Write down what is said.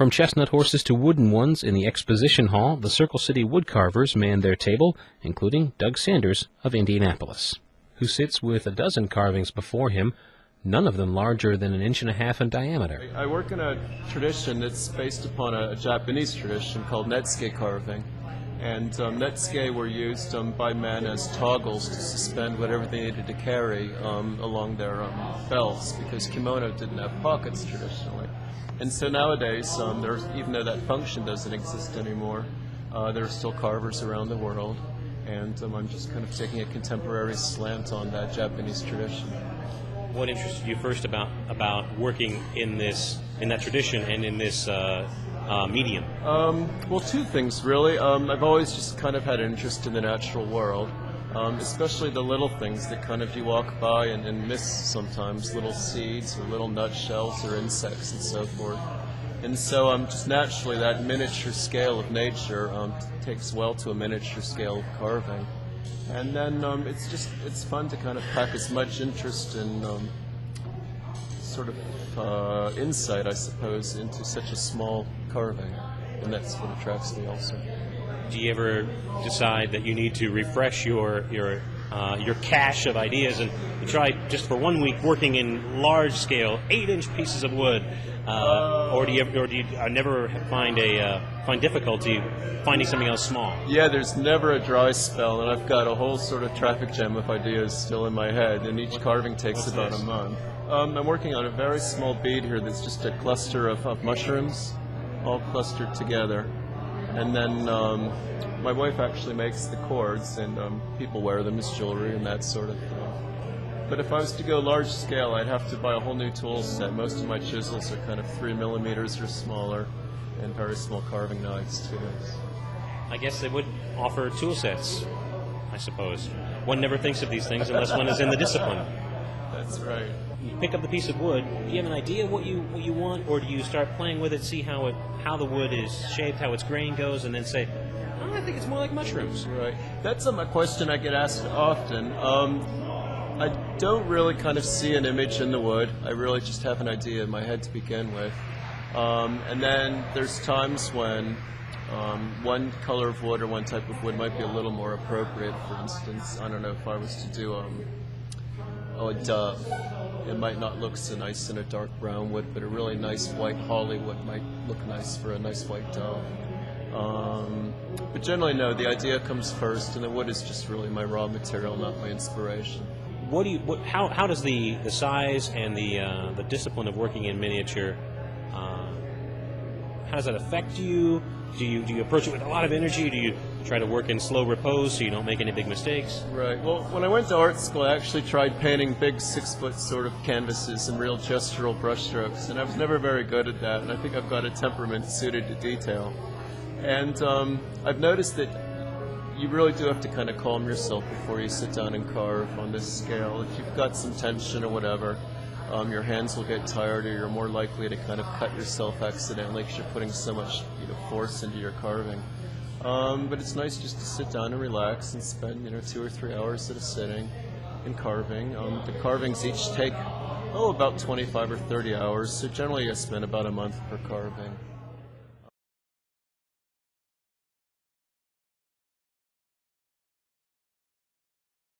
From chestnut horses to wooden ones in the exposition hall, the Circle City woodcarvers manned their table, including Doug Sanders of Indianapolis, who sits with a dozen carvings before him, none of them larger than 1.5 inches in diameter. I work in a tradition that's based upon a Japanese tradition called Netsuke carving. And Netsuke were used by men as toggles to suspend whatever they needed to carry along their belts, because kimono didn't have pockets traditionally. And so nowadays, even though that function doesn't exist anymore, there are still carvers around the world. And I'm just kind of taking a contemporary slant on that Japanese tradition. What interested you first about working in that tradition and in this medium? Well, two things really. I've always just kind of had an interest in the natural world, especially the little things that kind of you walk by and miss sometimes, little seeds or little nutshells or insects and so forth. And so just naturally that miniature scale of nature takes well to a miniature scale of carving. And then it's fun to kind of pack as much interest and sort of insight, I suppose, into such a small carving, and that's what attracts me also. Do you ever decide that you need to refresh your cache of ideas and try just for 1 week working in large scale 8-inch pieces of wood, or do you never find difficulty finding something else small? Yeah, there's never a dry spell, and I've got a whole sort of traffic jam of ideas still in my head, and each carving takes about a month. I'm working on a very small bead here that's just a cluster of mushrooms, all clustered together. And then my wife actually makes the cords, and people wear them as jewelry and that sort of thing. But if I was to go large scale, I'd have to buy a whole new tool set. Most of my chisels are kind of 3 millimeters or smaller, and very small carving knives too. I guess they would offer tool sets, I suppose. One never thinks of these things unless one is in the discipline. That's right. You pick up the piece of wood. Do you have an idea what you want, or do you start playing with it, see how the wood is shaped, how its grain goes, and then say, "Oh, I think it's more like mushrooms." Right. That's a question I get asked often. I don't really kind of see an image in the wood. I really just have an idea in my head to begin with, and then there's times when one color of wood or one type of wood might be a little more appropriate. For instance, I don't know if I was to do a dove. It might not look so nice in a dark brown wood, but a really nice white holly wood might look nice for a nice white dove. But generally, no, the idea comes first, and the wood is just really my raw material, not my inspiration. How does the size and the discipline of working in miniature, how does that affect you? Do you approach it with a lot of energy? Do you try to work in slow repose so you don't make any big mistakes? Right. Well, when I went to art school, I actually tried painting big 6-foot sort of canvases and real gestural brushstrokes, and I was never very good at that, and I think I've got a temperament suited to detail. And I've noticed that you really do have to kind of calm yourself before you sit down and carve on this scale. If you've got some tension or whatever, your hands will get tired, or you're more likely to kind of cut yourself accidentally because you're putting so much force into your carving. But it's nice just to sit down and relax and spend 2 or 3 hours at a sitting in carving. The carvings each take about 25 or 30 hours, so generally I spend about a month per carving.